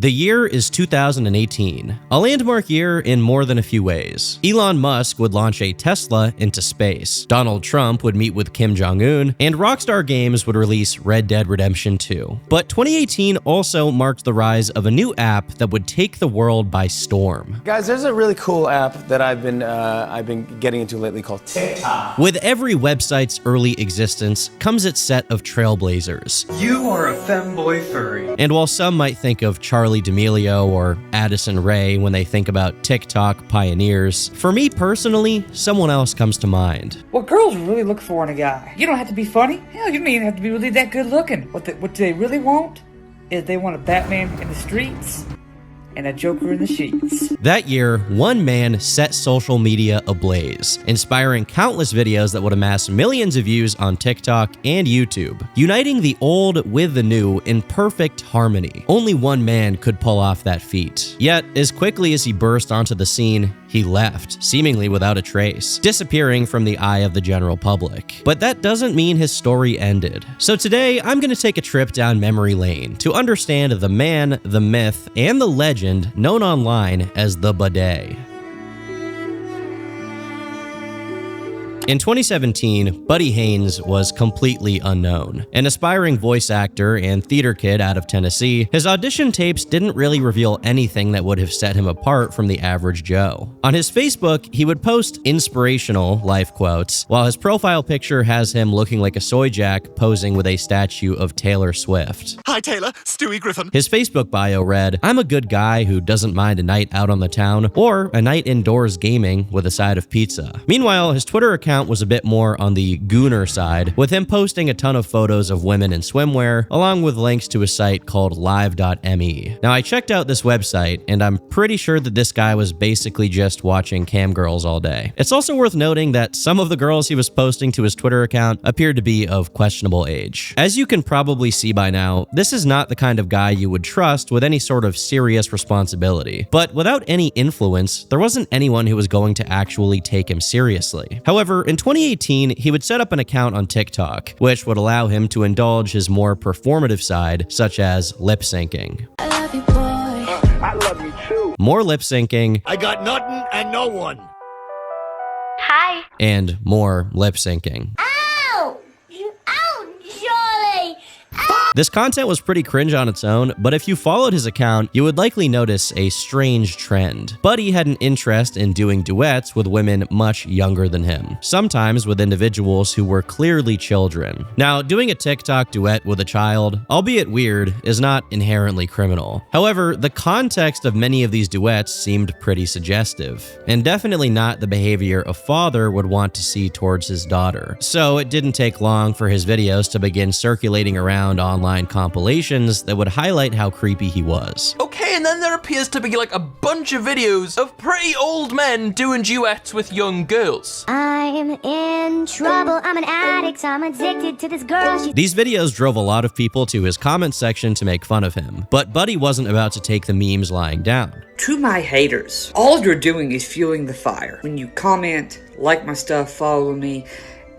The year is 2018, a landmark year in more than a few ways. Elon Musk would launch a Tesla into space, Donald Trump would meet with Kim Jong-un, and Rockstar Games would release Red Dead Redemption 2. But 2018 also marked the rise of a new app that would take the world by storm. Guys, there's a really cool app that I've been getting into lately called TikTok. With every website's early existence comes its set of trailblazers. You are a femboy furry. And while some might think of Charlie D'Amelio or Addison Rae when they think about TikTok pioneers, for me personally, someone else comes to mind. What girls really look for in a guy. You don't have to be funny. Hell, you don't even have to be really that good looking. What they really want is they want a Batman in the streets and a Joker in the sheets. That year, one man set social media ablaze, inspiring countless videos that would amass millions of views on TikTok and YouTube, uniting the old with the new in perfect harmony. Only one man could pull off that feat. Yet, as quickly as he burst onto the scene, he left, seemingly without a trace, disappearing from the eye of the general public. But that doesn't mean his story ended. So today, I'm going to take a trip down memory lane to understand the man, the myth, and the legend known online as the Budday. In 2017, Buddy Haynes was completely unknown. An aspiring voice actor and theater kid out of Tennessee, his audition tapes didn't really reveal anything that would have set him apart from the average Joe. On his Facebook, he would post inspirational life quotes, while his profile picture has him looking like a soy jack posing with a statue of Taylor Swift. Hi Taylor, Stewie Griffin. His Facebook bio read, "I'm a good guy who doesn't mind a night out on the town or a night indoors gaming with a side of pizza." Meanwhile, his Twitter account was a bit more on the gooner side, with him posting a ton of photos of women in swimwear, along with links to a site called live.me. Now, I checked out this website, and I'm pretty sure that this guy was basically just watching cam girls all day. It's also worth noting that some of the girls he was posting to his Twitter account appeared to be of questionable age. As you can probably see by now, this is not the kind of guy you would trust with any sort of serious responsibility. But without any influence, there wasn't anyone who was going to actually take him seriously. However, in 2018, he would set up an account on TikTok, which would allow him to indulge his more performative side, such as lip syncing. I love you, boy. I love you too. More lip syncing. I got nothing and no one. Hi. And more lip syncing. Ow! Ow, Charlie! This content was pretty cringe on its own, but if you followed his account, you would likely notice a strange trend. Buddy had an interest in doing duets with women much younger than him, sometimes with individuals who were clearly children. Now, doing a TikTok duet with a child, albeit weird, is not inherently criminal. However, the context of many of these duets seemed pretty suggestive, and definitely not the behavior a father would want to see towards his daughter. So it didn't take long for his videos to begin circulating around online compilations that would highlight how creepy he was. Okay, and then there appears to be like a bunch of videos of pretty old men doing duets with young girls. I'm in trouble, I'm an addict, I'm addicted to this girl. These videos drove a lot of people to his comment section to make fun of him, but Buddy wasn't about to take the memes lying down. To my haters, all you're doing is fueling the fire. When you comment, like my stuff, follow me,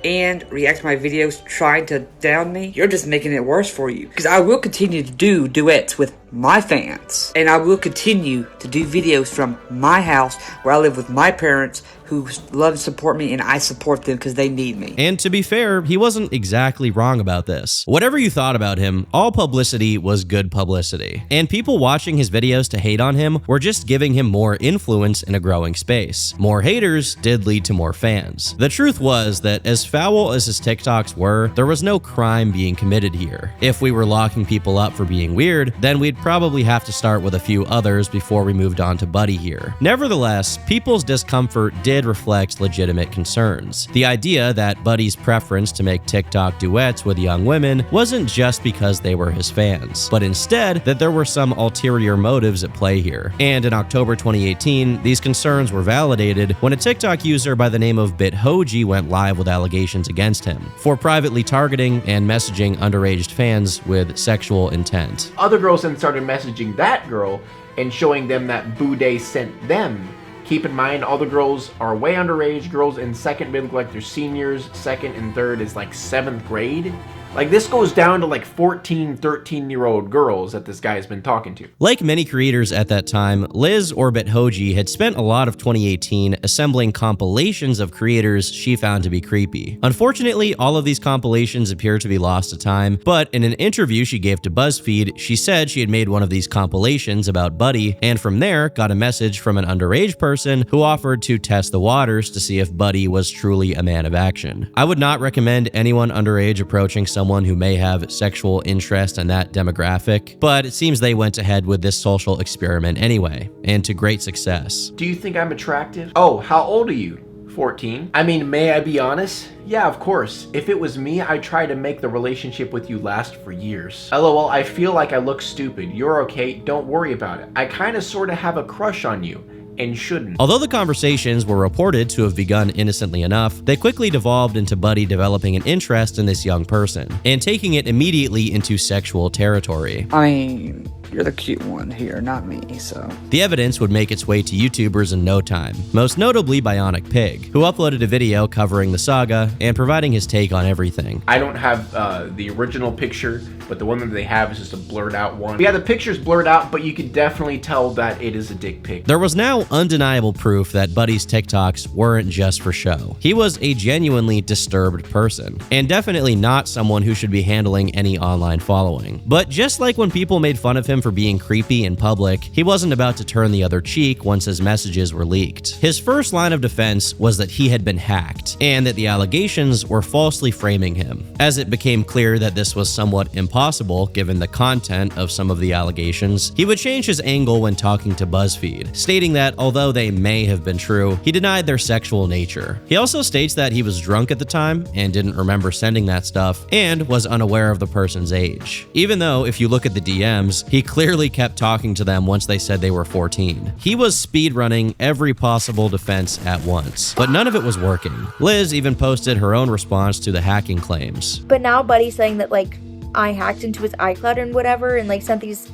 and react to my videos trying to down me, you're just making it worse for you. Because I will continue to do duets with my fans, and I will continue to do videos from my house where I live with my parents who love and support me, and I support them because they need me. And to be fair, he wasn't exactly wrong about this. Whatever you thought about him, all publicity was good publicity. And people watching his videos to hate on him were just giving him more influence in a growing space. More haters did lead to more fans. The truth was that as foul as his TikToks were, there was no crime being committed here. If we were locking people up for being weird, then we'd probably have to start with a few others before we moved on to Buddy here. Nevertheless, people's discomfort did reflect legitimate concerns. The idea that Buddy's preference to make TikTok duets with young women wasn't just because they were his fans, but instead that there were some ulterior motives at play here. And in October 2018, these concerns were validated when a TikTok user by the name of BitHoji went live with allegations against him for privately targeting and messaging underage fans with sexual intent. Other girls then started messaging that girl and showing them that Budday sent them. Keep in mind, all the girls are way underage. Girls in second grade look like they're seniors. Second and third is like 7th grade. Like, this goes down to like 14, 13-year-old girls that this guy's been talking to. Like many creators at that time, Liz Orbit Hoji had spent a lot of 2018 assembling compilations of creators she found to be creepy. Unfortunately, all of these compilations appear to be lost to time, but in an interview she gave to BuzzFeed, she said she had made one of these compilations about Budday, and from there got a message from an underage person who offered to test the waters to see if Budday was truly a man of action. I would not recommend anyone underage approaching someone who may have sexual interest in that demographic, but it seems they went ahead with this social experiment anyway, and to great success. Do you think I'm attractive? Oh, how old are you? 14. I mean, may I be honest? Yeah, of course. If it was me, I'd try to make the relationship with you last for years. LOL, I feel like I look stupid. You're okay, don't worry about it. I kinda sorta have a crush on you. And shouldn't. Although the conversations were reported to have begun innocently enough, they quickly devolved into Budday developing an interest in this young person, and taking it immediately into sexual territory. I mean, you're the cute one here, not me, so. The evidence would make its way to YouTubers in no time, most notably Bionic Pig, who uploaded a video covering the saga and providing his take on everything. I don't have the original picture, but the one that they have is just a blurred out one. Yeah, the picture's blurred out, but you can definitely tell that it is a dick pic. There was now undeniable proof that Budday's TikToks weren't just for show. He was a genuinely disturbed person, and definitely not someone who should be handling any online following. But just like when people made fun of him for being creepy in public, he wasn't about to turn the other cheek once his messages were leaked. His first line of defense was that he had been hacked, and that the allegations were falsely framing him. As it became clear that this was somewhat impossible given the content of some of the allegations, he would change his angle when talking to BuzzFeed, stating that although they may have been true, he denied their sexual nature. He also states that he was drunk at the time and didn't remember sending that stuff, and was unaware of the person's age. Even though, if you look at the DMs, he clearly kept talking to them once they said they were 14. He was speedrunning every possible defense at once, but none of it was working. Liz even posted her own response to the hacking claims. But now Buddy's saying that, like, I hacked into his iCloud and whatever, and, like, sent these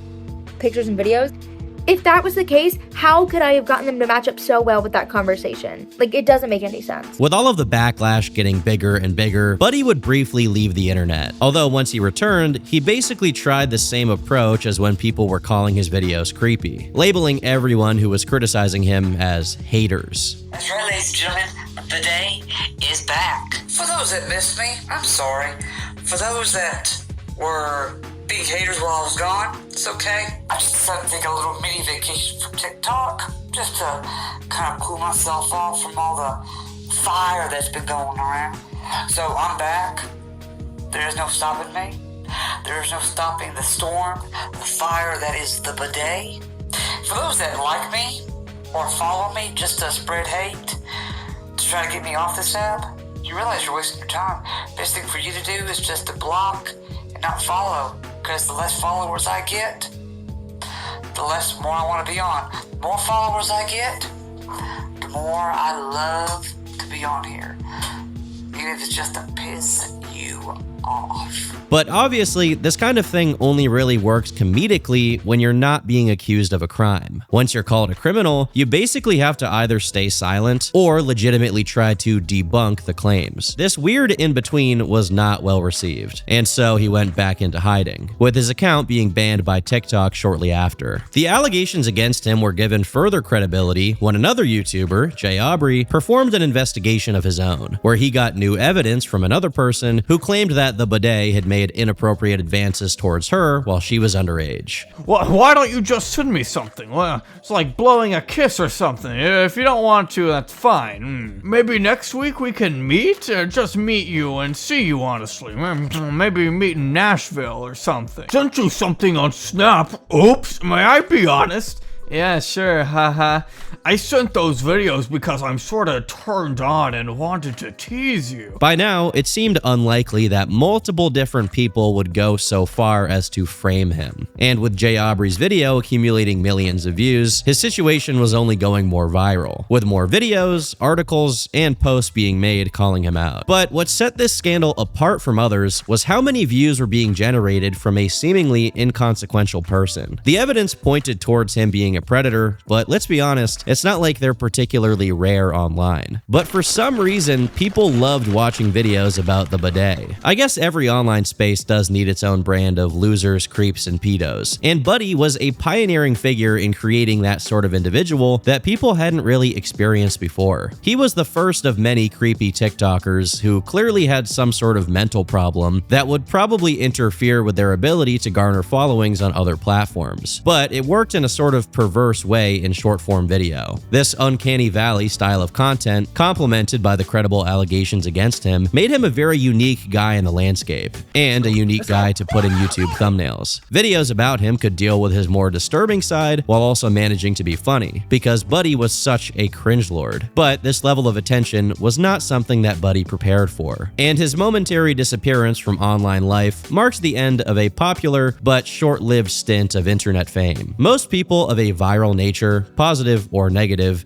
pictures and videos. If that was the case, how could I have gotten them to match up so well with that conversation? Like, it doesn't make any sense. With all of the backlash getting bigger and bigger, Budday would briefly leave the internet. Although once he returned, he basically tried the same approach as when people were calling his videos creepy, labeling everyone who was criticizing him as haters. That's right, ladies and gentlemen, Budday is back. For those that missed me, I'm sorry. For those that were being haters while I was gone, it's okay. I just decided to take a little mini vacation from TikTok, just to kind of cool myself off from all the fire that's been going around. So I'm back. There is no stopping me. There is no stopping the storm, the fire that is the Budday. For those that like me or follow me just to spread hate, to try to get me off this app, you realize you're wasting your time. Best thing for you to do is just to block and not follow, because the less followers I get, the less more I want to be on. The more followers I get, the more I love to be on here. Even if it's just to piss you off. But obviously, this kind of thing only really works comedically when you're not being accused of a crime. Once you're called a criminal, you basically have to either stay silent or legitimately try to debunk the claims. This weird in-between was not well received, and so he went back into hiding, with his account being banned by TikTok shortly after. The allegations against him were given further credibility when another YouTuber, Jay Aubrey, performed an investigation of his own, where he got new evidence from another person who claimed that the Budday had made inappropriate advances towards her while she was underage. Why don't you just send me something? Well, it's like blowing a kiss or something. If you don't want to, that's fine. Maybe next week we can meet? Just meet you and see you, honestly. Maybe meet in Nashville or something. Sent you something on Snap. Oops, may I be honest? Yeah, sure, haha. I sent those videos because I'm sorta turned on and wanted to tease you. By now, it seemed unlikely that multiple different people would go so far as to frame him. And with Jay Aubrey's video accumulating millions of views, his situation was only going more viral, with more videos, articles, and posts being made calling him out. But what set this scandal apart from others was how many views were being generated from a seemingly inconsequential person. The evidence pointed towards him being a a predator, but let's be honest, it's not like they're particularly rare online. But for some reason, people loved watching videos about the Budday. I guess every online space does need its own brand of losers, creeps, and pedos, and Budday was a pioneering figure in creating that sort of individual that people hadn't really experienced before. He was the first of many creepy TikTokers who clearly had some sort of mental problem that would probably interfere with their ability to garner followings on other platforms. But it worked in a sort of perverse way in short-form video. This uncanny valley style of content, complemented by the credible allegations against him, made him a very unique guy in the landscape, and a unique guy to put in YouTube thumbnails. Videos about him could deal with his more disturbing side while also managing to be funny, because Budday was such a cringelord. But this level of attention was not something that Budday prepared for, and his momentary disappearance from online life marks the end of a popular but short-lived stint of internet fame. Most people of a viral nature, positive or negative,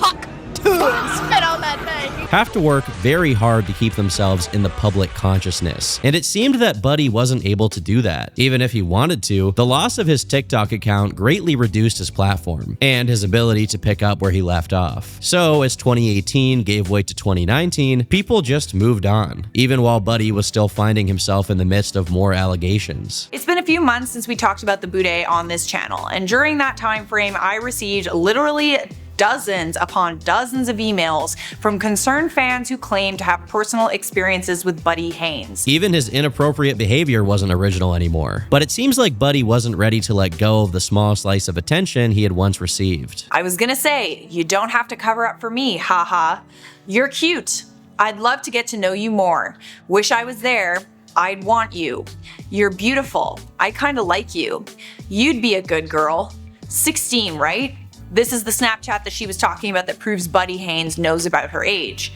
have to work very hard to keep themselves in the public consciousness. And it seemed that Budday wasn't able to do that. Even if he wanted to, the loss of his TikTok account greatly reduced his platform and his ability to pick up where he left off. So as 2018 gave way to 2019, people just moved on, even while Budday was still finding himself in the midst of more allegations. It's been a few months since we talked about the Budday on this channel, and during that time frame, I received literally dozens upon dozens of emails from concerned fans who claim to have personal experiences with Budday Haynes. Even his inappropriate behavior wasn't original anymore, but it seems like Budday wasn't ready to let go of the small slice of attention he had once received. I was gonna say, you don't have to cover up for me, haha. You're cute. I'd love to get to know you more. Wish I was there. I'd want you. You're beautiful. I kinda like you. You'd be a good girl. 16, right? This is the Snapchat that she was talking about that proves Budday Haynes knows about her age.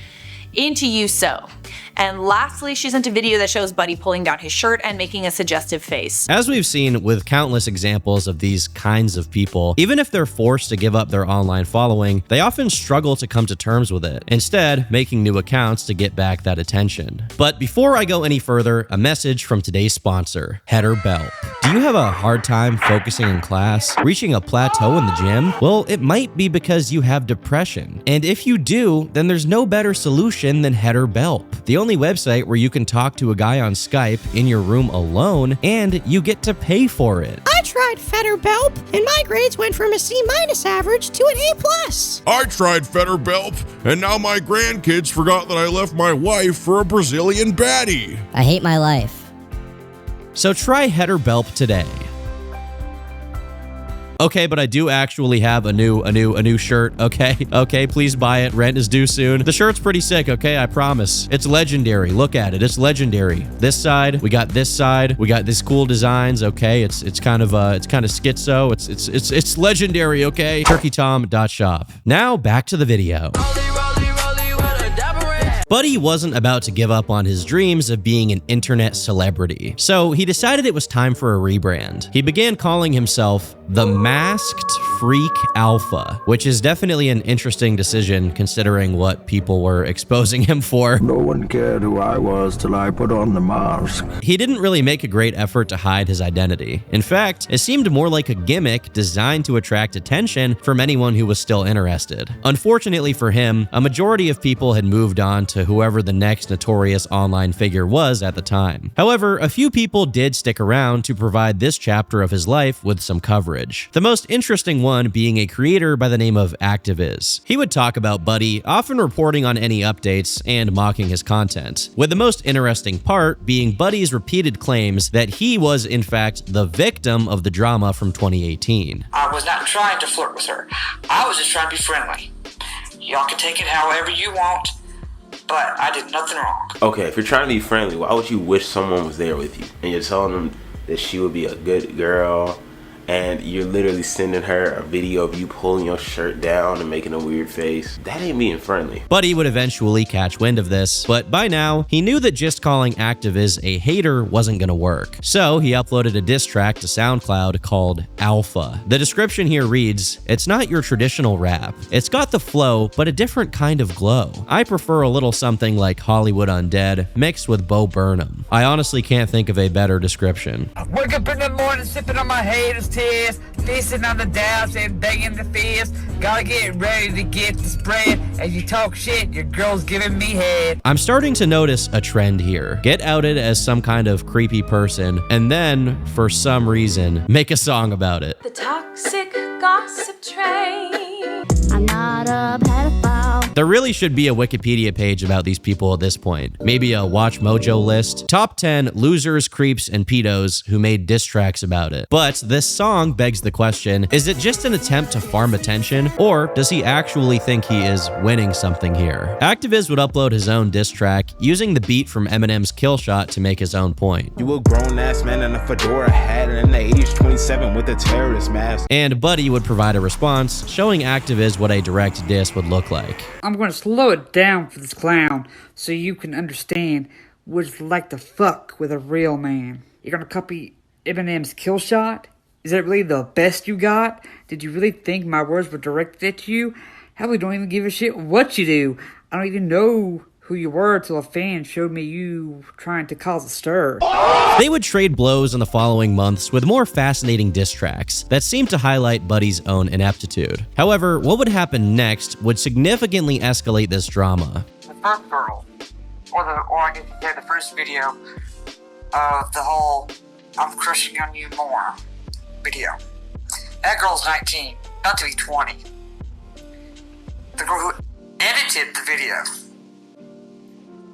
Into you so. And lastly, she sent a video that shows Budday pulling down his shirt and making a suggestive face. As we've seen with countless examples of these kinds of people, even if they're forced to give up their online following, they often struggle to come to terms with it, instead making new accounts to get back that attention. But before I go any further, a message from today's sponsor, Header Belp. Do you have a hard time focusing in class, reaching a plateau in the gym? Well, it might be because you have depression. And if you do, then there's no better solution than Header Belp, the only website where you can talk to a guy on Skype in your room alone, and you get to pay for it. I tried Fetter Belp, and my grades went from a C- average to an A+. I tried Fetter Belp, and now my grandkids forgot that I left my wife for a Brazilian baddie. I hate my life. So try Header Belp today. Okay, but I do actually have a new shirt, okay? Okay, please buy it. Rent is due soon. The shirt's pretty sick, okay? I promise. It's legendary. Look at it. It's legendary. This side, we got this side. We got this cool designs, okay? It's kind of schizo. It's legendary, okay? turkeytom.shop. Now back to the video. Budday wasn't about to give up on his dreams of being an internet celebrity, so he decided it was time for a rebrand. He began calling himself the Masked Freak Alpha, which is definitely an interesting decision considering what people were exposing him for. No one cared who I was till I put on the mask. He didn't really make a great effort to hide his identity. In fact, it seemed more like a gimmick designed to attract attention from anyone who was still interested. Unfortunately for him, a majority of people had moved on to whoever the next notorious online figure was at the time. However, a few people did stick around to provide this chapter of his life with some coverage. The most interesting one being a creator by the name of Activiz. He would talk about Budday, often reporting on any updates and mocking his content, with the most interesting part being Budday's repeated claims that he was in fact the victim of the drama from 2018. I was not trying to flirt with her. I was just trying to be friendly. Y'all can take it however you want, but I did nothing wrong. Okay, if you're trying to be friendly, why would you wish someone was there with you? And you're telling them that she would be a good girl, and you're literally sending her a video of you pulling your shirt down and making a weird face. That ain't being friendly. Budday would eventually catch wind of this, but by now, he knew that just calling Activiz a hater wasn't gonna work. So he uploaded a diss track to SoundCloud called Alpha. The description here reads, "It's not your traditional rap. It's got the flow, but a different kind of glow. I prefer a little something like Hollywood Undead mixed with Bo Burnham." I honestly can't think of a better description. Wake up in the morning sipping on my haters' tears, pissing on the doubts and begging the fears. Gotta get ready to get the spread. As you talk shit, your girl's giving me head. I'm starting to notice a trend here. Get outed as some kind of creepy person, and then, for some reason, make a song about it. The toxic gossip train. I'm not a pedophile. There really should be a Wikipedia page about these people at this point. Maybe a Watch Mojo list. Top 10 losers, creeps, and pedos who made diss tracks about it. But this song begs the question, is it just an attempt to farm attention, or does he actually think he is winning something here? Activiz would upload his own diss track using the beat from Eminem's Kill Shot to make his own point. You a grown-ass man in a fedora hat and in the age 27 with a terrorist mask. And Budday would provide a response, showing Activiz what a direct diss would look like. I'm gonna slow it down for this clown so you can understand what it's like to fuck with a real man. You're gonna copy Eminem's Kill Shot? Is that really the best you got? Did you really think my words were directed at you? Hell, we don't even give a shit what you do. I don't even know who you were till a fan showed me you trying to cause a stir. They would trade blows in the following months with more fascinating diss tracks that seemed to highlight Budday's own ineptitude. However, what would happen next would significantly escalate this drama. The first girl, or I can say the first video of the whole I'm crushing on you more video. That girl's 19, about to be 20. The girl who edited the video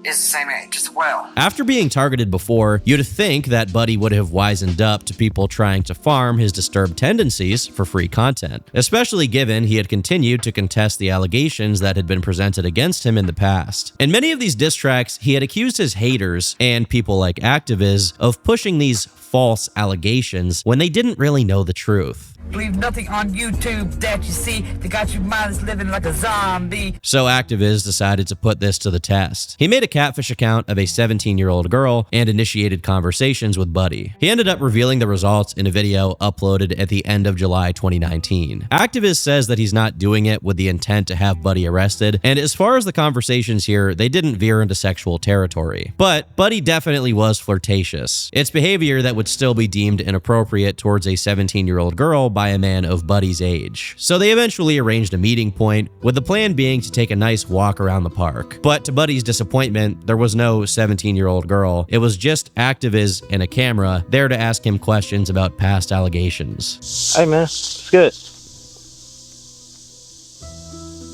is the same age as well. After being targeted before, you'd think that Budday would have wisened up to people trying to farm his disturbed tendencies for free content, especially given he had continued to contest the allegations that had been presented against him in the past. In many of these diss tracks, he had accused his haters, and people like Activiz, of pushing these false allegations when they didn't really know the truth. Believe nothing on YouTube that you see. They got you mindless living like a zombie. So Activiz decided to put this to the test. He made a catfish account of a 17-year-old girl and initiated conversations with Budday. He ended up revealing the results in a video uploaded at the end of July 2019. Activiz says that he's not doing it with the intent to have Budday arrested, and as far as the conversations here, they didn't veer into sexual territory. But Budday definitely was flirtatious. It's behavior that would still be deemed inappropriate towards a 17-year-old girl by a man of Budday's age. So they eventually arranged a meeting point, with the plan being to take a nice walk around the park. But to Budday's disappointment, there was no 17-year-old girl. It was just Activiz and a camera there to ask him questions about past allegations. Hey man, it's good.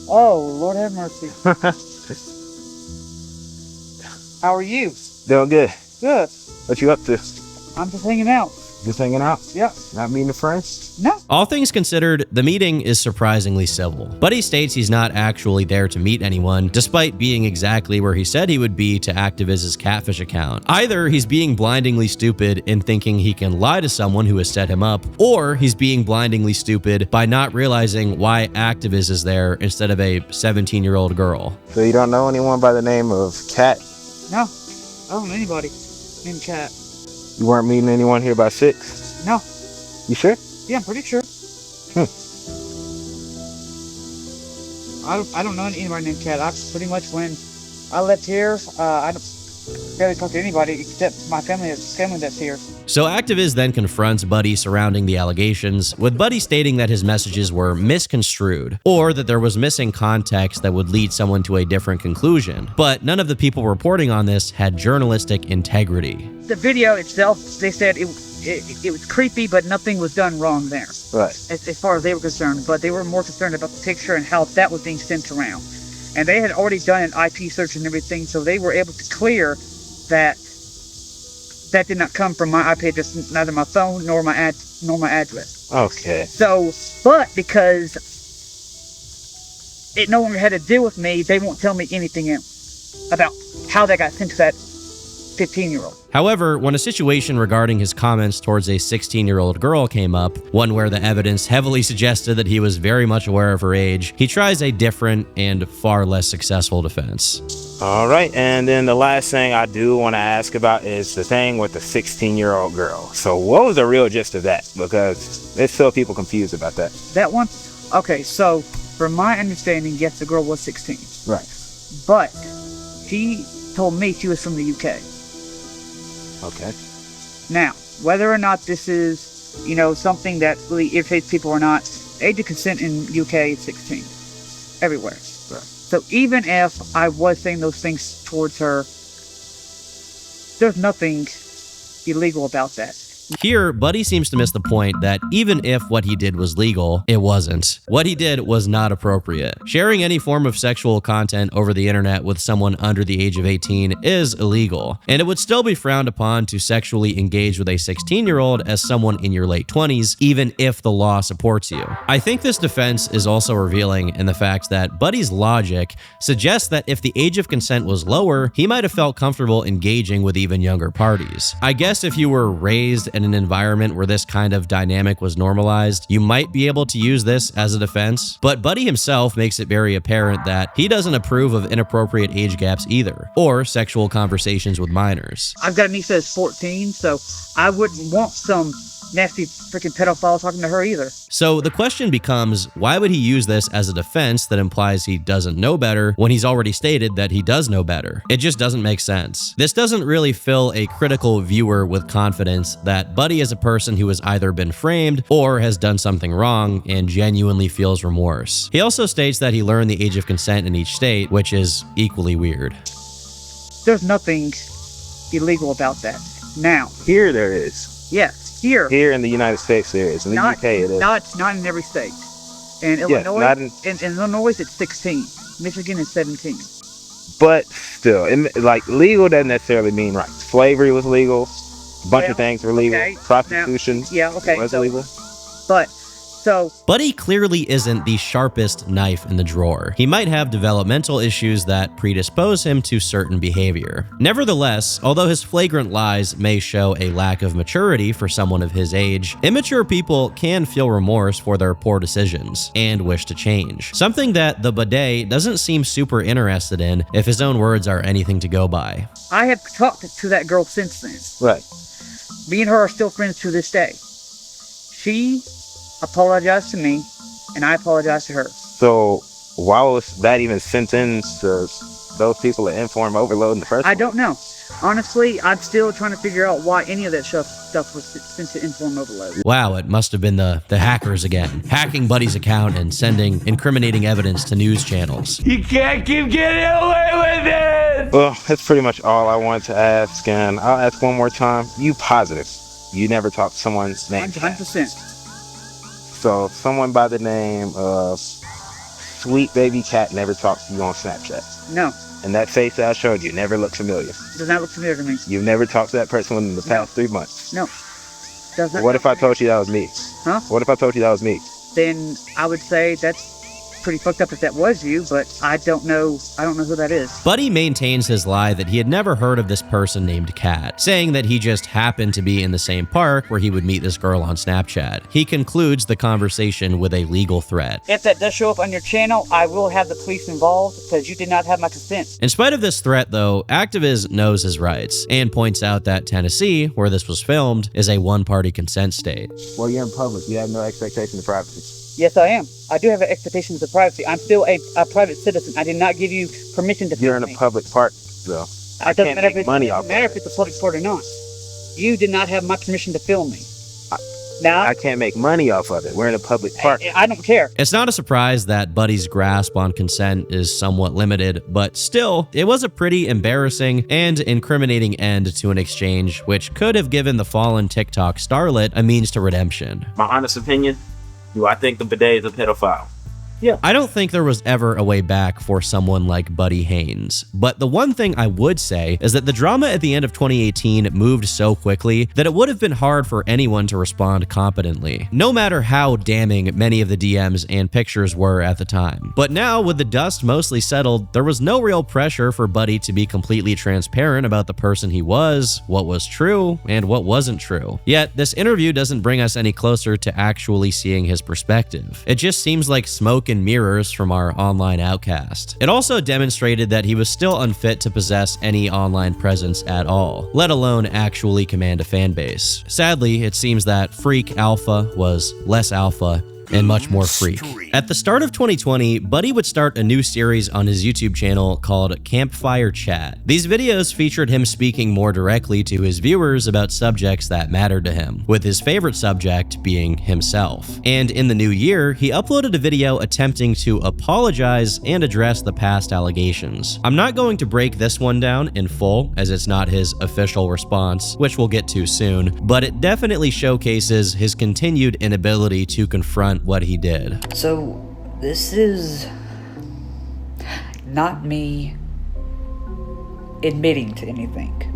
Oh, Lord have mercy. How are you? Doing good. Good. What you up to? I'm just hanging out. Just hanging out? Yep. Not meeting friends? No. All things considered, the meeting is surprisingly civil. Budday states he's not actually there to meet anyone, despite being exactly where he said he would be to Activiz's catfish account. Either he's being blindingly stupid in thinking he can lie to someone who has set him up, or he's being blindingly stupid by not realizing why Activiz is there instead of a 17-year-old girl. So you don't know anyone by the name of Kat? No. I don't know anybody named Kat. You weren't meeting anyone here by 6? No. You sure? Yeah, I'm pretty sure. I don't know anybody named Kat. I pretty much, when I left here, I don't barely talk to anybody except my family that's here. So Activiz then confronts Budday surrounding the allegations, with Budday stating that his messages were misconstrued, or that there was missing context that would lead someone to a different conclusion. But none of the people reporting on this had journalistic integrity. The video itself, they said it was creepy, but nothing was done wrong there. Right. As far as they were concerned, but they were more concerned about the picture and how that was being sent around. And they had already done an IP search and everything, so they were able to clear that that did not come from my IP address, neither my phone nor my address. Okay. So, but because it no longer had to deal with me, they won't tell me anything else about how that got sent to that 15-year-old. However, when a situation regarding his comments towards a 16-year-old girl came up, one where the evidence heavily suggested that he was very much aware of her age, he tries a different and far less successful defense. All right, and then the last thing I do want to ask about is the thing with the 16-year-old girl. So what was the real gist of that? Because there's still people confused about that. That one? Okay, so from my understanding, yes, the girl was 16. Right. But she told me she was from the UK. Okay. Now, whether or not this is You know, something that really irritates people or not. Age of consent in UK is 16. Everywhere. Right. So even if I was saying those things towards her, there's nothing illegal about that. Here, Budday seems to miss the point that even if what he did was legal, it wasn't. What he did was not appropriate. Sharing any form of sexual content over the internet with someone under the age of 18 is illegal, and it would still be frowned upon to sexually engage with a 16-year-old as someone in your late 20s, even if the law supports you. I think this defense is also revealing in the fact that Budday's logic suggests that if the age of consent was lower, he might have felt comfortable engaging with even younger parties. I guess if you were raised in an environment where this kind of dynamic was normalized, you might be able to use this as a defense, but Budday himself makes it very apparent that he doesn't approve of inappropriate age gaps either, or sexual conversations with minors. I've got a niece that's 14, so I wouldn't want some nasty freaking pedophile talking to her either. So the question becomes, why would he use this as a defense that implies he doesn't know better when he's already stated that he does know better? It just doesn't make sense. This doesn't really fill a critical viewer with confidence that Budday is a person who has either been framed or has done something wrong and genuinely feels remorse. He also states that he learned the age of consent in each state, which is equally weird. There's nothing illegal about that. Now. Here there is. Yes. Here in the United States there is. In the UK it is. Not in every state. In Illinois, in Illinois it's 16. Michigan is 17. But still, like legal doesn't necessarily mean right. Slavery was legal. A bunch of things were legal. Okay. Prostitution was legal. But so Budday clearly isn't the sharpest knife in the drawer. He might have developmental issues that predispose him to certain behavior. Nevertheless, although his flagrant lies may show a lack of maturity for someone of his age, immature people can feel remorse for their poor decisions and wish to change. Something that the Budday doesn't seem super interested in if his own words are anything to go by. I have talked to that girl since then. Right. Me and her are still friends to this day. She apologized to me, and I apologized to her. So why was that even sent in to those people to inform overload in the first place? I don't know. Honestly, I'm still trying to figure out why any of that stuff was sent to inform overload. Wow, it must have been the hackers again, hacking Budday's account and sending incriminating evidence to news channels. You can't keep getting away with it! Well, that's pretty much all I wanted to ask, and I'll ask one more time. You positive you never talked to someone's name? 100%. So someone by the name of Sweet Baby Cat never talked to you on Snapchat? No. And that face that I showed you never looked familiar? Does not look familiar to me. You've never talked to that person within the past 3 months? No. Does not. What if I told you that was me? Huh? What if I told you that was me? Then I would say that's pretty fucked up if that was you, but I don't know who that is. Budday maintains his lie that he had never heard of this person named Kat, saying that he just happened to be in the same park where he would meet this girl on Snapchat. He concludes the conversation with a legal threat. If that does show up on your channel, I will have the police involved because you did not have my consent. In spite of this threat, though, Activiz knows his rights and points out that Tennessee, where this was filmed, is a one-party consent state. Well, you're in public. You have no expectation of privacy. Yes, I am. I do have expectations of privacy. I'm still a private citizen. I did not give you permission to film me. You're in a public park, though. It doesn't matter if it's a public park or not. You did not have my permission to film me. Now I can't make money off of it. We're in a public park. I don't care. It's not a surprise that Budday's grasp on consent is somewhat limited, but still, it was a pretty embarrassing and incriminating end to an exchange, which could have given the fallen TikTok starlet a means to redemption. My honest opinion, do I think the Budday is a pedophile? Yeah. I don't think there was ever a way back for someone like Budday Haynes, but the one thing I would say is that the drama at the end of 2018 moved so quickly that it would have been hard for anyone to respond competently, no matter how damning many of the DMs and pictures were at the time. But now, with the dust mostly settled, there was no real pressure for Budday to be completely transparent about the person he was, what was true, and what wasn't true. Yet, this interview doesn't bring us any closer to actually seeing his perspective. It just seems like smoke and mirrors from our online outcast. It also demonstrated that he was still unfit to possess any online presence at all, let alone actually command a fan base. Sadly, it seems that Freak Alpha was less alpha and much more freak. At the start of 2020, Budday would start a new series on his YouTube channel called Campfire Chat. These videos featured him speaking more directly to his viewers about subjects that mattered to him, with his favorite subject being himself. And in the new year, he uploaded a video attempting to apologize and address the past allegations. I'm not going to break this one down in full, as it's not his official response, which we'll get to soon, but it definitely showcases his continued inability to confront what he did. So, this is not me admitting to anything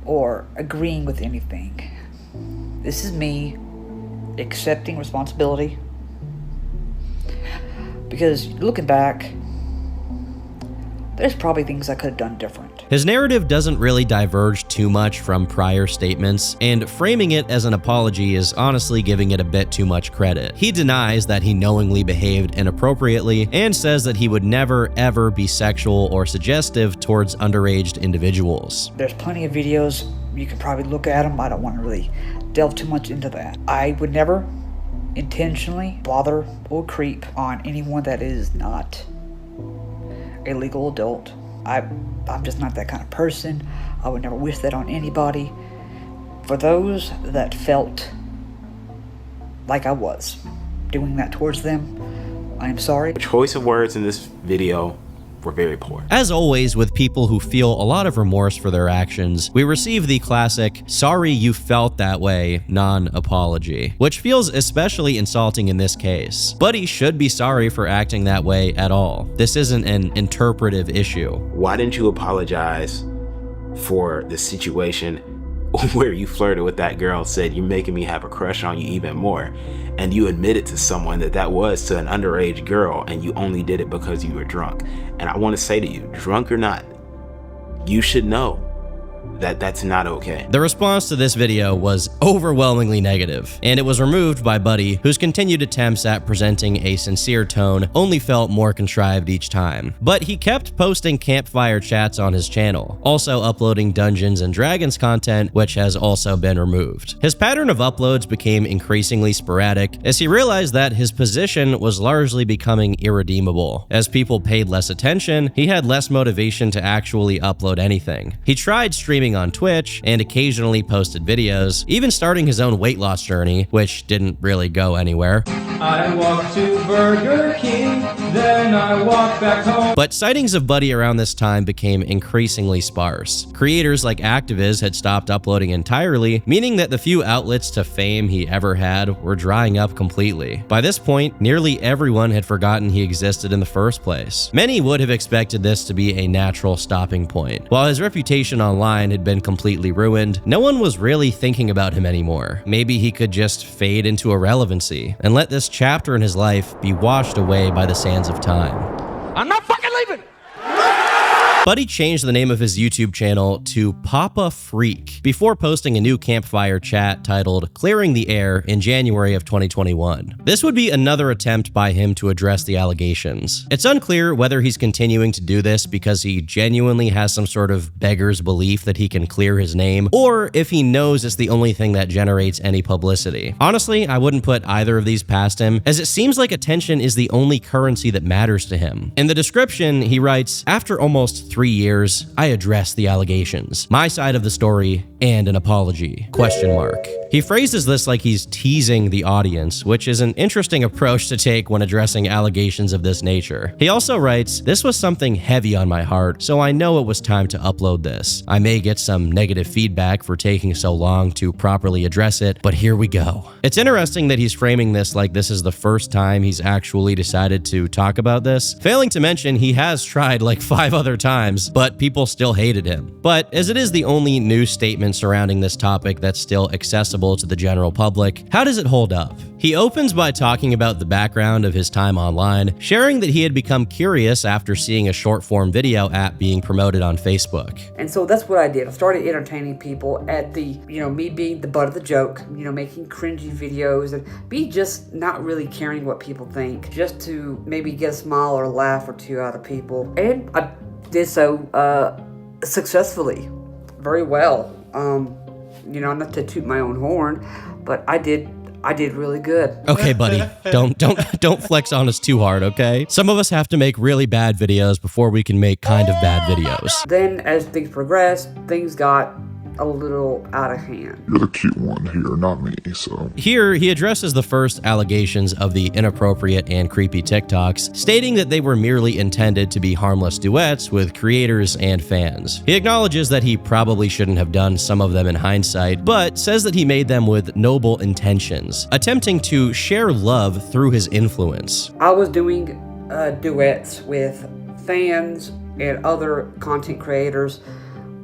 or agreeing with anything. This is me accepting responsibility, because looking back, there's probably things I could have done different. His narrative doesn't really diverge too much from prior statements, and framing it as an apology is honestly giving it a bit too much credit. He denies that he knowingly behaved inappropriately and says that he would never ever be sexual or suggestive towards underage individuals. There's plenty of videos, you can probably look at them, I don't want to really delve too much into that. I would never intentionally bother or creep on anyone that is not a legal adult. I'm just not that kind of person. I would never wish that on anybody. For those that felt like I was doing that towards them, I am sorry. The choice of words in this video were very poor. As always, with people who feel a lot of remorse for their actions, we receive the classic "sorry you felt that way" non-apology, which feels especially insulting in this case. Budday should be sorry for acting that way at all. This isn't an interpretive issue. Why didn't you apologize for the situation where you flirted with that girl, said you're making me have a crush on you even more, and you admitted to someone that was to an underage girl, and you only did it because you were drunk? And I want to say to you, drunk or not, you should know that that's not okay. The response to this video was overwhelmingly negative, and it was removed by Budday, whose continued attempts at presenting a sincere tone only felt more contrived each time. But he kept posting campfire chats on his channel, also uploading Dungeons and Dragons content, which has also been removed. His pattern of uploads became increasingly sporadic as he realized that his position was largely becoming irredeemable. As people paid less attention, he had less motivation to actually upload anything. He tried streaming on Twitch and occasionally posted videos, even starting his own weight loss journey, which didn't really go anywhere. I walked to Burger King, then I walked back home. But sightings of Budday around this time became increasingly sparse. Creators like Activiz had stopped uploading entirely, meaning that the few outlets to fame he ever had were drying up completely. By this point, nearly everyone had forgotten he existed in the first place. Many would have expected this to be a natural stopping point. While his reputation online had been completely ruined, no one was really thinking about him anymore. Maybe he could just fade into irrelevancy and let this chapter in his life be washed away by the sands of time. I'm not fucking leaving! Budday changed the name of his YouTube channel to Papa Freak before posting a new campfire chat titled "Clearing the Air" in January of 2021. This would be another attempt by him to address the allegations. It's unclear whether he's continuing to do this because he genuinely has some sort of beggar's belief that he can clear his name, or if he knows it's the only thing that generates any publicity. Honestly, I wouldn't put either of these past him, as it seems like attention is the only currency that matters to him. In the description, he writes, "After almost 3 years, I addressed the allegations, my side of the story, and an apology, ? He phrases this like he's teasing the audience, which is an interesting approach to take when addressing allegations of this nature. He also writes, "This was something heavy on my heart, so I know it was time to upload this. I may get some negative feedback for taking so long to properly address it, but here we go." It's interesting that he's framing this like this is the first time he's actually decided to talk about this, failing to mention he has tried like 5 other times, but people still hated him. But as it is the only news statement surrounding this topic that's still accessible to the general public, how does it hold up? He opens by talking about the background of his time online, sharing that he had become curious after seeing a short-form video app being promoted on Facebook. And so that's what I did. I started entertaining people at the, me being the butt of the joke, making cringy videos and me just not really caring what people think, just to maybe get a smile or a laugh or two out of people. And I did so successfully, very well. Not to toot my own horn, but I did I did really good. Okay, buddy, don't flex on us too hard, okay? Some of us have to make really bad videos before we can make kind of bad videos. Then, as things progressed, things got a little out of hand. You're the cute one here, not me, so. Here, he addresses the first allegations of the inappropriate and creepy TikToks, stating that they were merely intended to be harmless duets with creators and fans. He acknowledges that he probably shouldn't have done some of them in hindsight, but says that he made them with noble intentions, attempting to share love through his influence. I was doing duets with fans and other content creators,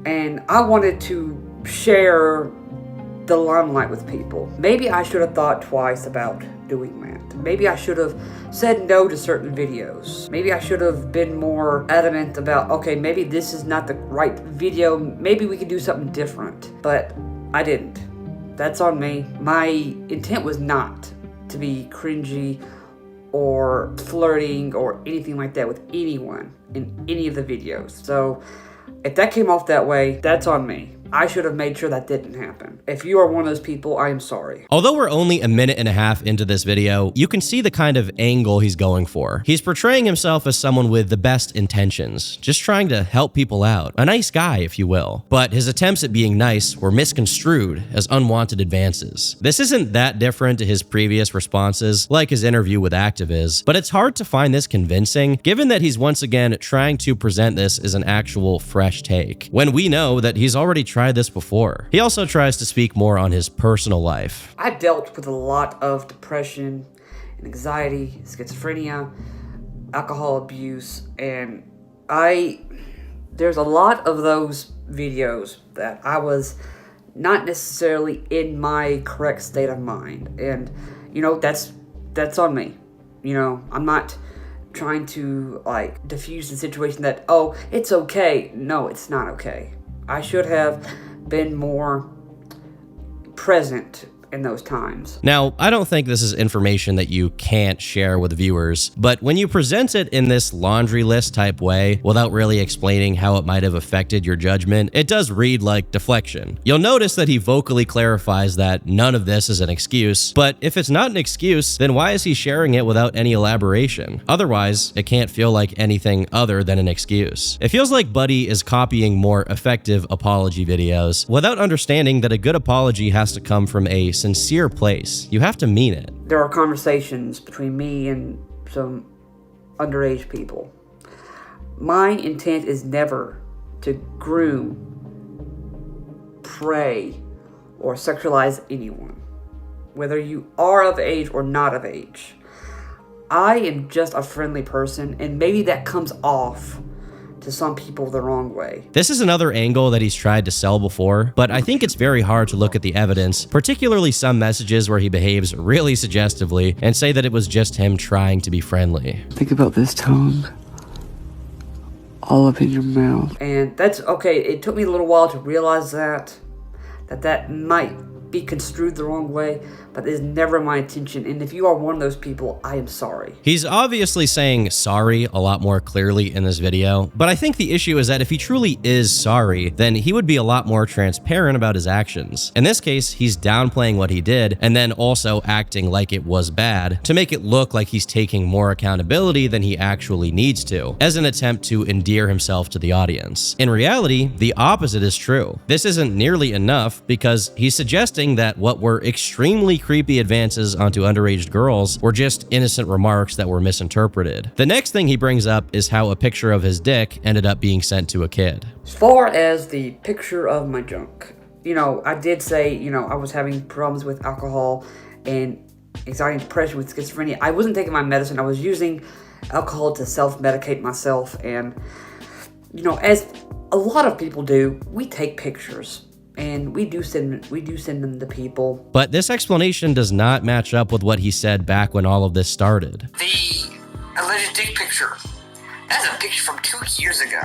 and I wanted to share the limelight with people. Maybe I should have thought twice about doing that. Maybe I should have said no to certain videos. Maybe I should have been more adamant about, okay, maybe this is not the right video. Maybe we could do something different. But I didn't. That's on me. My intent was not to be cringy or flirting or anything like that with anyone in any of the videos. So if that came off that way, that's on me. I should have made sure that didn't happen. If you are one of those people, I am sorry. Although we're only a minute and a half into this video, you can see the kind of angle he's going for. He's portraying himself as someone with the best intentions, just trying to help people out. A nice guy, if you will. But his attempts at being nice were misconstrued as unwanted advances. This isn't that different to his previous responses, like his interview with Activiz, but it's hard to find this convincing, given that he's once again trying to present this as an actual fresh take, when we know that he's already tried this before. He also tries to speak more on his personal life. I dealt with a lot of depression and anxiety, schizophrenia, alcohol abuse, and there's a lot of those videos that I was not necessarily in my correct state of mind. And, you know, that's on me. You know, I'm not trying to, like, diffuse the situation that, oh, it's okay. No, it's not okay. I should have been more present in those times. Now, I don't think this is information that you can't share with viewers, but when you present it in this laundry list type way, without really explaining how it might have affected your judgment, it does read like deflection. You'll notice that he vocally clarifies that none of this is an excuse, but if it's not an excuse, then why is he sharing it without any elaboration? Otherwise, it can't feel like anything other than an excuse. It feels like Budday is copying more effective apology videos without understanding that a good apology has to come from a sincere place. You have to mean it. There are conversations between me and some underage people. My intent is never to groom, prey, or sexualize anyone, whether you are of age or not of age. I am just a friendly person, and maybe that comes off to some people the wrong way. This is another angle that he's tried to sell before, but I think it's very hard to look at the evidence, particularly some messages where he behaves really suggestively, and say that it was just him trying to be friendly. Think about this tongue all up in your mouth. And that's okay. It took me a little while to realize that might be construed the wrong way, but it is never my intention. And if you are one of those people, I am sorry. He's obviously saying sorry a lot more clearly in this video, but I think the issue is that if he truly is sorry, then he would be a lot more transparent about his actions. In this case, he's downplaying what he did and then also acting like it was bad to make it look like he's taking more accountability than he actually needs to, as an attempt to endear himself to the audience. In reality, the opposite is true. This isn't nearly enough because he's suggesting that what were extremely creepy advances onto underage girls were just innocent remarks that were misinterpreted. The next thing he brings up is how a picture of his dick ended up being sent to a kid. As far as the picture of my junk, you know, I did say, you know, I was having problems with alcohol and anxiety and depression with schizophrenia. I wasn't taking my medicine. I was using alcohol to self-medicate myself. And, you know, as a lot of people do, we take pictures. And we do send them to people. But this explanation does not match up with what he said back when all of this started. The alleged dick picture, that's a picture from 2 years ago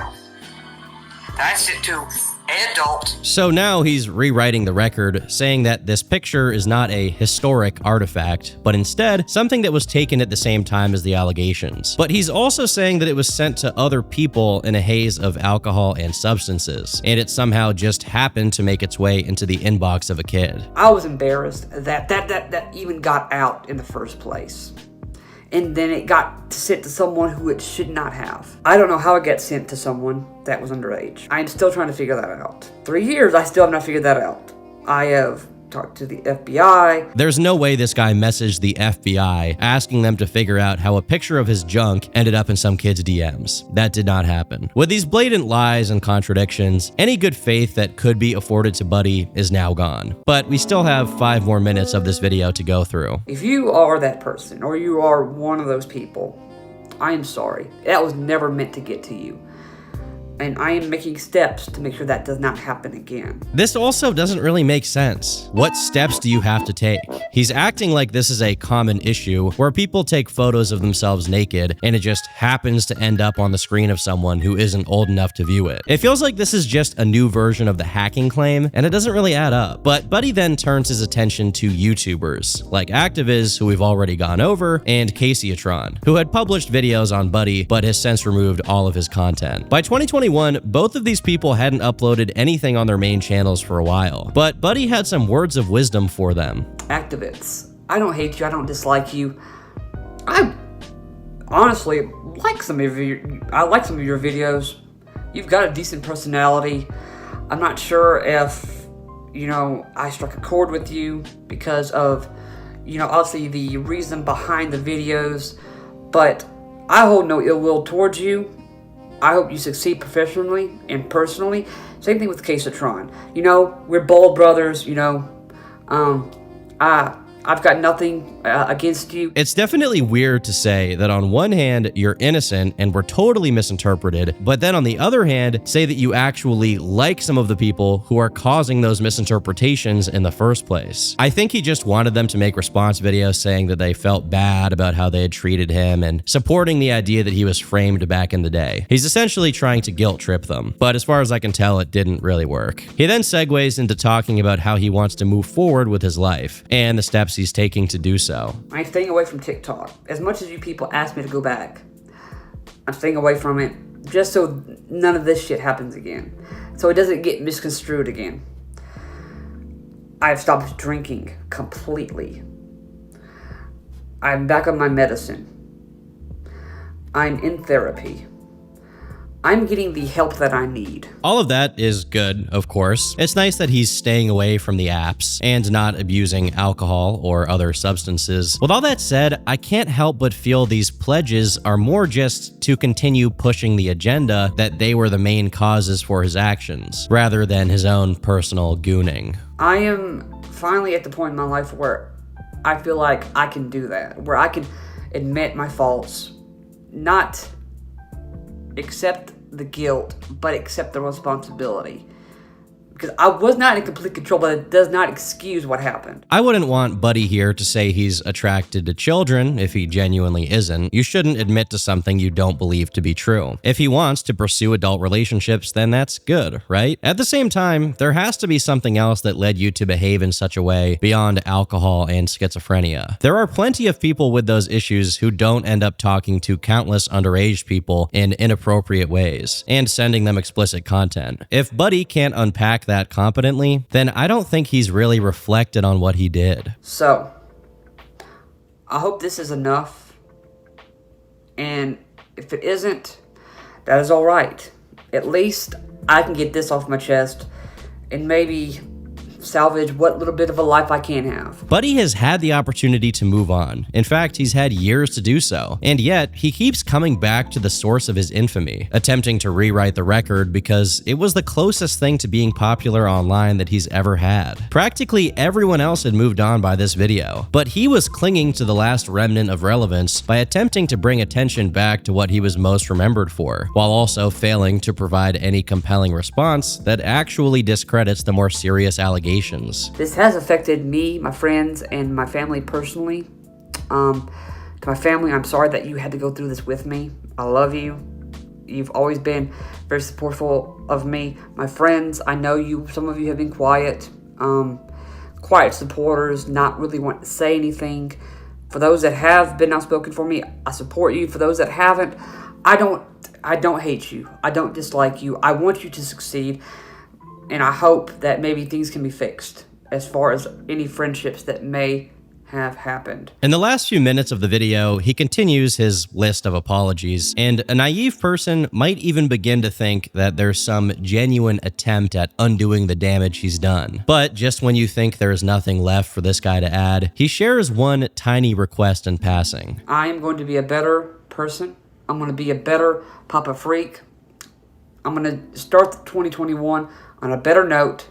that I sent to adult. So now he's rewriting the record, saying that this picture is not a historic artifact, but instead something that was taken at the same time as the allegations. But he's also saying that it was sent to other people in a haze of alcohol and substances, and it somehow just happened to make its way into the inbox of a kid. I was embarrassed that even got out in the first place. And then it got sent to someone who it should not have. I don't know how it got sent to someone that was underage. I'm still trying to figure that out. 3 years, I still have not figured that out. I have talked to the FBI. There's no way this guy messaged the FBI asking them to figure out how a picture of his junk ended up in some kid's DMs. That did not happen. With these blatant lies and contradictions, any good faith that could be afforded to Budday is now gone. But we still have 5 more minutes of this video to go through. If you are that person, or you are one of those people, I am sorry. That was never meant to get to you. And I am making steps to make sure that does not happen again. This also doesn't really make sense. What steps do you have to take? He's acting like this is a common issue where people take photos of themselves naked and it just happens to end up on the screen of someone who isn't old enough to view it. It feels like this is just a new version of the hacking claim, and it doesn't really add up. But Budday then turns his attention to YouTubers like Activiz, who we've already gone over, and Caseyatron, who had published videos on Budday but has since removed all of his content. By 2021, both of these people hadn't uploaded anything on their main channels for a while, but Budday had some words of wisdom for them. Activists, I don't hate you, I don't dislike you. I honestly like some of your videos. You've got a decent personality. I'm not sure if, I struck a chord with you because of, obviously the reason behind the videos, but I hold no ill will towards you. I hope you succeed professionally and personally. Same thing with Caseyatron. We're bold brothers, I've got nothing against you. It's definitely weird to say that on one hand, you're innocent and were totally misinterpreted, but then on the other hand, say that you actually like some of the people who are causing those misinterpretations in the first place. I think he just wanted them to make response videos saying that they felt bad about how they had treated him and supporting the idea that he was framed back in the day. He's essentially trying to guilt trip them, but as far as I can tell, it didn't really work. He then segues into talking about how he wants to move forward with his life and the steps he's taking to do so. I'm staying away from TikTok. As much as you people ask me to go back, I'm staying away from it just so none of this shit happens again. So it doesn't get misconstrued again. I've stopped drinking completely. I'm back on my medicine. I'm in therapy. I'm getting the help that I need. All of that is good, of course. It's nice that he's staying away from the apps and not abusing alcohol or other substances. With all that said, I can't help but feel these pledges are more just to continue pushing the agenda that they were the main causes for his actions, rather than his own personal gooning. I am finally at the point in my life where I feel like I can do that, where I can admit my faults, not accept the guilt, but accept the responsibility. Because I was not in complete control, but it does not excuse what happened. I wouldn't want Budday here to say he's attracted to children if he genuinely isn't. You shouldn't admit to something you don't believe to be true. If he wants to pursue adult relationships, then that's good, right? At the same time, there has to be something else that led you to behave in such a way beyond alcohol and schizophrenia. There are plenty of people with those issues who don't end up talking to countless underage people in inappropriate ways and sending them explicit content. If Budday can't unpack that competently, then I don't think he's really reflected on what he did. So, I hope this is enough. And if it isn't, that is all right. At least I can get this off my chest and maybe salvage what little bit of a life I can have. Budday has had the opportunity to move on. In fact, he's had years to do so. And yet, he keeps coming back to the source of his infamy, attempting to rewrite the record because it was the closest thing to being popular online that he's ever had. Practically everyone else had moved on by this video, but he was clinging to the last remnant of relevance by attempting to bring attention back to what he was most remembered for, while also failing to provide any compelling response that actually discredits the more serious allegations. This has affected me, my friends, and my family personally. To my family, I'm sorry that you had to go through this with me. I love you. You've always been very supportful of me. My friends, I know you. Some of you have been quiet. Quiet supporters, not really wanting to say anything. For those that have been outspoken for me, I support you. For those that haven't, I don't hate you. I don't dislike you. I want you to succeed. And I hope that maybe things can be fixed as far as any friendships that may have happened. In the last few minutes of the video, he continues his list of apologies, and a naive person might even begin to think that there's some genuine attempt at undoing the damage he's done. But just when you think there's nothing left for this guy to add, he shares one tiny request in passing. I am going to be a better person. I'm going to be a better Papa Freak. I'm going to start 2021 on a better note,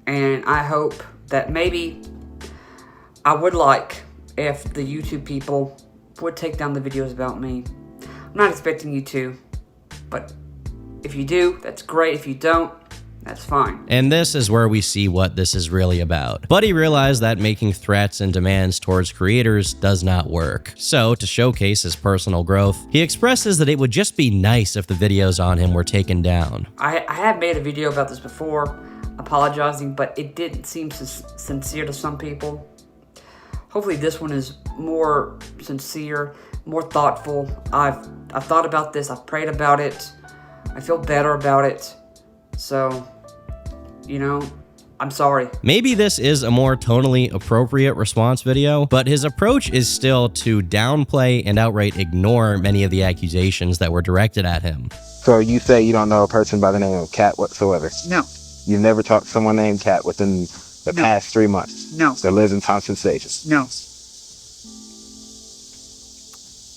and I hope that maybe I would like if the YouTube people would take down the videos about me. I'm not expecting you to, but if you do, that's great. If you don't, that's fine. And this is where we see what this is really about. Buddy realized that making threats and demands towards creators does not work. So, to showcase his personal growth, he expresses that it would just be nice if the videos on him were taken down. I have made a video about this before, apologizing, but it didn't seem sincere to some people. Hopefully this one is more sincere, more thoughtful. I've thought about this, I've prayed about it, I feel better about it. So, you know, I'm sorry. Maybe this is a more tonally appropriate response video, but his approach is still to downplay and outright ignore many of the accusations that were directed at him. So you say you don't know a person by the name of Kat whatsoever? No. You've never talked to someone named Kat within the past 3 months? No. That lives in Thompson Station? No.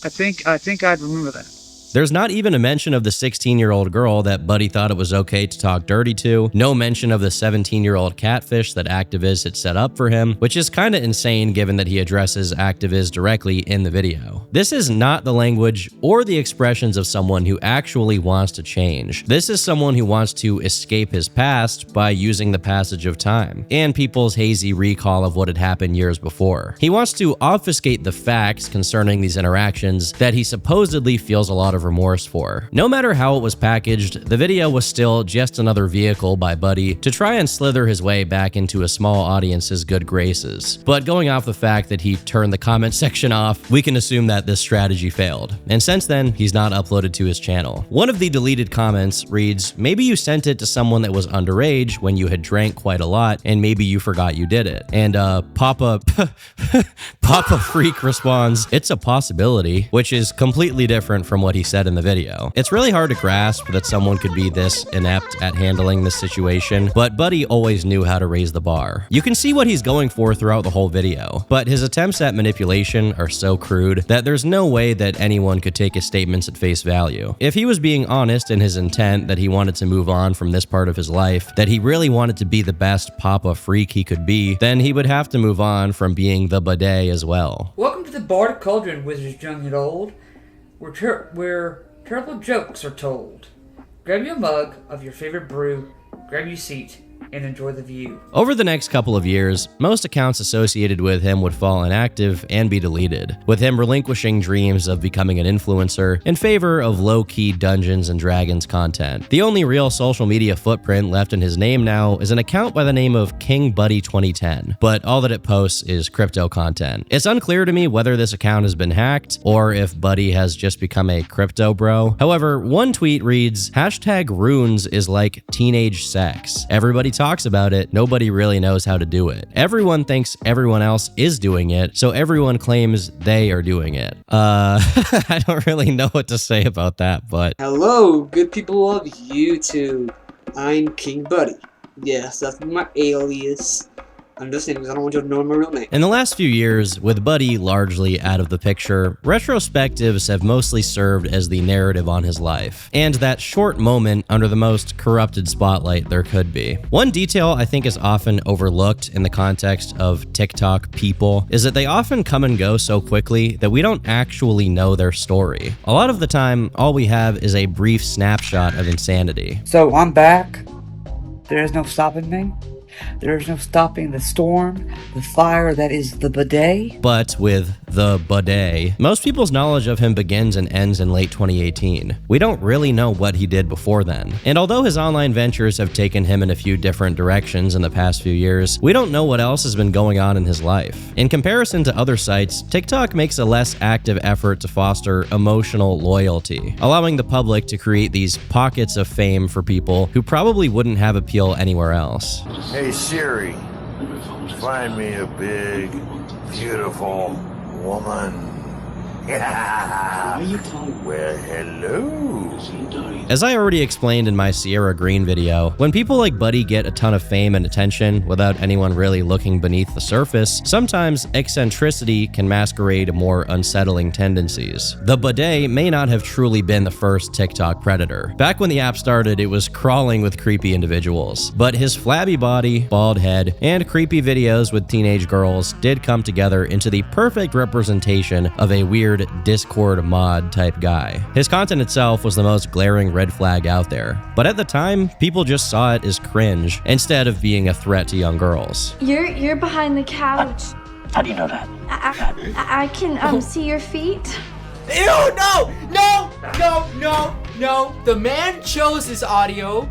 I think I'd remember that. There's not even a mention of the 16-year-old girl that Buddy thought it was okay to talk dirty to, no mention of the 17-year-old catfish that Activiz had set up for him, which is kinda insane given that he addresses Activiz directly in the video. This is not the language or the expressions of someone who actually wants to change. This is someone who wants to escape his past by using the passage of time, and people's hazy recall of what had happened years before. He wants to obfuscate the facts concerning these interactions that he supposedly feels a lot of remorse for. No matter how it was packaged, the video was still just another vehicle by Buddy to try and slither his way back into a small audience's good graces. But going off the fact that he turned the comment section off, we can assume that this strategy failed. And since then, he's not uploaded to his channel. One of the deleted comments reads, "Maybe you sent it to someone that was underage when you had drank quite a lot, and maybe you forgot you did it." And Papa Freak responds, "It's a possibility," which is completely different from what he said in the video. It's really hard to grasp that someone could be this inept at handling this situation, but Buddy always knew how to raise the bar. You can see what he's going for throughout the whole video, but his attempts at manipulation are so crude that there's no way that anyone could take his statements at face value. If he was being honest in his intent that he wanted to move on from this part of his life, that he really wanted to be the best Papa Freak he could be, then he would have to move on from being the Budday as well. Welcome to the Bar Cauldron, wizards young and old, where terrible jokes are told. Grab you a mug of your favorite brew, grab your seat, and enjoy the view. Over the next couple of years, most accounts associated with him would fall inactive and be deleted, with him relinquishing dreams of becoming an influencer in favor of low-key Dungeons and Dragons content. The only real social media footprint left in his name now is an account by the name of King Buddy 2010, but all that it posts is crypto content. It's unclear to me whether this account has been hacked or if Buddy has just become a crypto bro. However, one tweet reads, "#runes is like teenage sex. Everybody talks about it, nobody really knows how to do it. Everyone thinks everyone else is doing it, so everyone claims they are doing it." I don't really know what to say about that, but... Hello, good people of YouTube. I'm King Buddy. Yes, that's my alias. I'm just saying because I don't want you to know my real name. In the last few years, with Buddy largely out of the picture, retrospectives have mostly served as the narrative on his life, and that short moment under the most corrupted spotlight there could be. One detail I think is often overlooked in the context of TikTok people is that they often come and go so quickly that we don't actually know their story. A lot of the time, all we have is a brief snapshot of insanity. So I'm back. There is no stopping me. There's no stopping the storm, the fire that is the Budday. But with the Budday, most people's knowledge of him begins and ends in late 2018. We don't really know what he did before then. And although his online ventures have taken him in a few different directions in the past few years, we don't know what else has been going on in his life. In comparison to other sites, TikTok makes a less active effort to foster emotional loyalty, allowing the public to create these pockets of fame for people who probably wouldn't have appeal anywhere else. Hey Siri, find me a big, beautiful woman. Well, hello. As I already explained in my Sierra Green video, when people like Budday get a ton of fame and attention without anyone really looking beneath the surface, sometimes eccentricity can masquerade more unsettling tendencies. The Budday may not have truly been the first TikTok predator. Back when the app started, it was crawling with creepy individuals, but his flabby body, bald head, and creepy videos with teenage girls did come together into the perfect representation of a weird Discord mod type guy. His content itself was the most glaring red flag out there, but at the time, people just saw it as cringe instead of being a threat to young girls. You're behind the couch. How do you know that? I can see your feet. Ew, no! No! No, no, no. The man chose this audio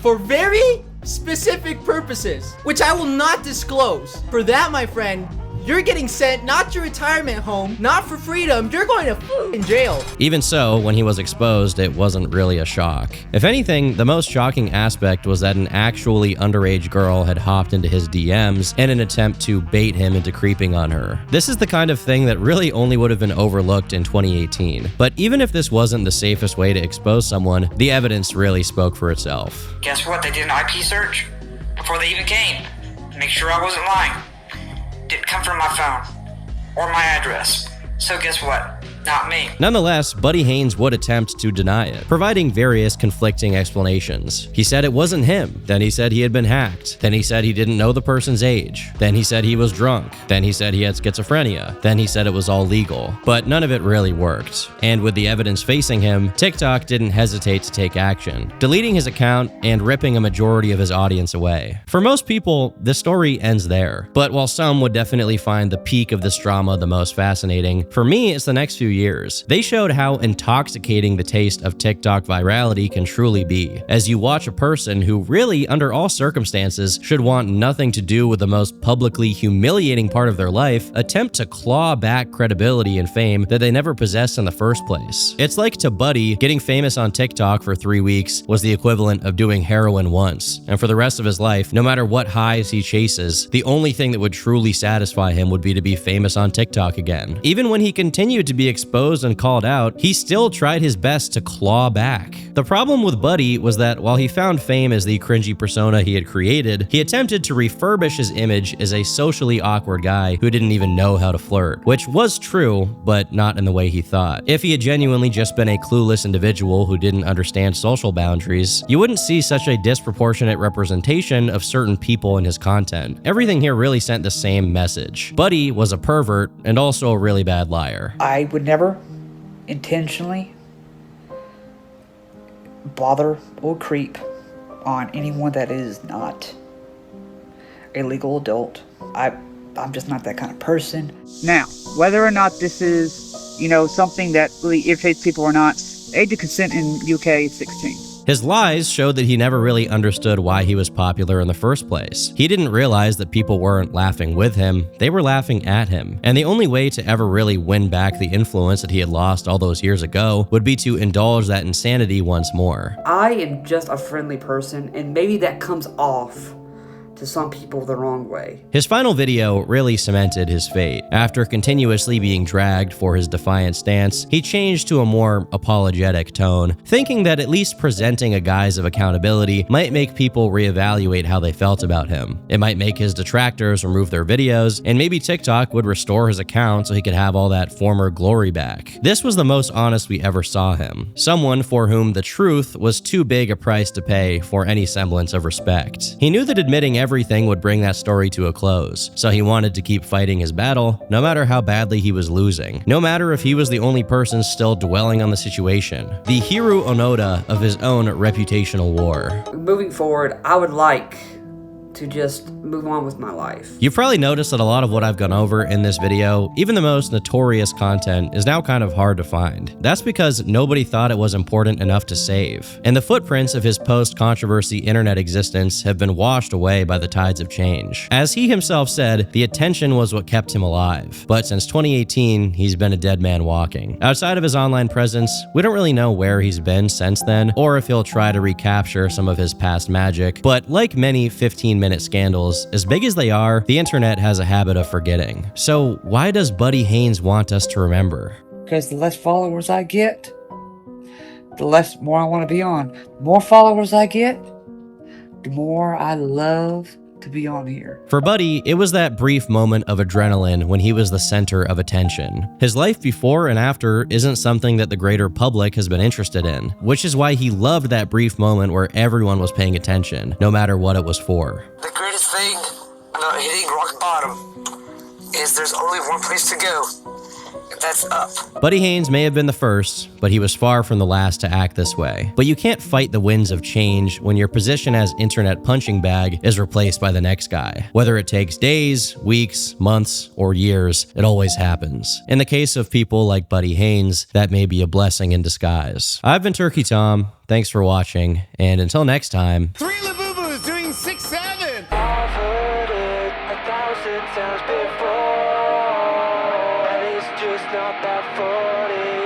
for very specific purposes, which I will not disclose. For that, my friend, you're getting sent not to retirement home, not for freedom, you're going to f***ing jail. Even so, when he was exposed, it wasn't really a shock. If anything, the most shocking aspect was that an actually underage girl had hopped into his DMs in an attempt to bait him into creeping on her. This is the kind of thing that really only would have been overlooked in 2018. But even if this wasn't the safest way to expose someone, the evidence really spoke for itself. Guess what? They did an IP search before they even came. Make sure I wasn't lying. Didn't come from my phone or my address. So guess what? Not me. Nonetheless, Budday Haynes would attempt to deny it, providing various conflicting explanations. He said it wasn't him, then he said he had been hacked, then he said he didn't know the person's age, then he said he was drunk, then he said he had schizophrenia, then he said it was all legal. But none of it really worked. And with the evidence facing him, TikTok didn't hesitate to take action, deleting his account and ripping a majority of his audience away. For most people, the story ends there. But while some would definitely find the peak of this drama the most fascinating, for me, it's the next few years. They showed how intoxicating the taste of TikTok virality can truly be, as you watch a person who really, under all circumstances, should want nothing to do with the most publicly humiliating part of their life, attempt to claw back credibility and fame that they never possessed in the first place. It's like to Budday, getting famous on TikTok for 3 weeks was the equivalent of doing heroin once, and for the rest of his life, no matter what highs he chases, the only thing that would truly satisfy him would be to be famous on TikTok again. Even when he continued to be exposed and called out, he still tried his best to claw back. The problem with Budday was that while he found fame as the cringy persona he had created, he attempted to refurbish his image as a socially awkward guy who didn't even know how to flirt, which was true, but not in the way he thought. If he had genuinely just been a clueless individual who didn't understand social boundaries, you wouldn't see such a disproportionate representation of certain people in his content. Everything here really sent the same message. Budday was a pervert and also a really bad liar. I would never intentionally bother or creep on anyone that is not a legal adult. I'm just not that kind of person. Now, whether or not this is, something that really irritates people or not, age of consent in UK is 16. His lies showed that he never really understood why he was popular in the first place. He didn't realize that people weren't laughing with him, they were laughing at him. And the only way to ever really win back the influence that he had lost all those years ago would be to indulge that insanity once more. I am just a friendly person, and maybe that comes off to some people the wrong way. His final video really cemented his fate. After continuously being dragged for his defiant stance, he changed to a more apologetic tone, thinking that at least presenting a guise of accountability might make people reevaluate how they felt about him. It might make his detractors remove their videos, and maybe TikTok would restore his account so he could have all that former glory back. This was the most honest we ever saw him. Someone for whom the truth was too big a price to pay for any semblance of respect. He knew that admitting everything would bring that story to a close, so he wanted to keep fighting his battle, no matter how badly he was losing, no matter if he was the only person still dwelling on the situation. The Hiru Onoda of his own reputational war. Moving forward, I would like to just move on with my life. You've probably noticed that a lot of what I've gone over in this video, even the most notorious content, is now kind of hard to find. That's because nobody thought it was important enough to save. And the footprints of his post-controversy internet existence have been washed away by the tides of change. As he himself said, the attention was what kept him alive. But since 2018, he's been a dead man walking. Outside of his online presence, we don't really know where he's been since then, or if he'll try to recapture some of his past magic. But like many 15-minute scandals, as big as they are, the internet has a habit of forgetting. So why does Budday Haynes want us to remember? Because the less followers I get, the more I want to be on. The more followers I get, the more I love to be on here. For Budday, it was that brief moment of adrenaline when he was the center of attention. His life before and after isn't something that the greater public has been interested in, which is why he loved that brief moment where everyone was paying attention, no matter what it was for. The greatest thing about hitting rock bottom is there's only one place to go. That's up. Budday Haynes may have been the first, but he was far from the last to act this way. But you can't fight the winds of change when your position as internet punching bag is replaced by the next guy. Whether it takes days, weeks, months, or years, it always happens. In the case of people like Budday Haynes, that may be a blessing in disguise. I've been Turkey Tom. Thanks for watching, and until next time. Three Labubu's doing 6-7. I've heard it 1,000 times before. It's just not that funny.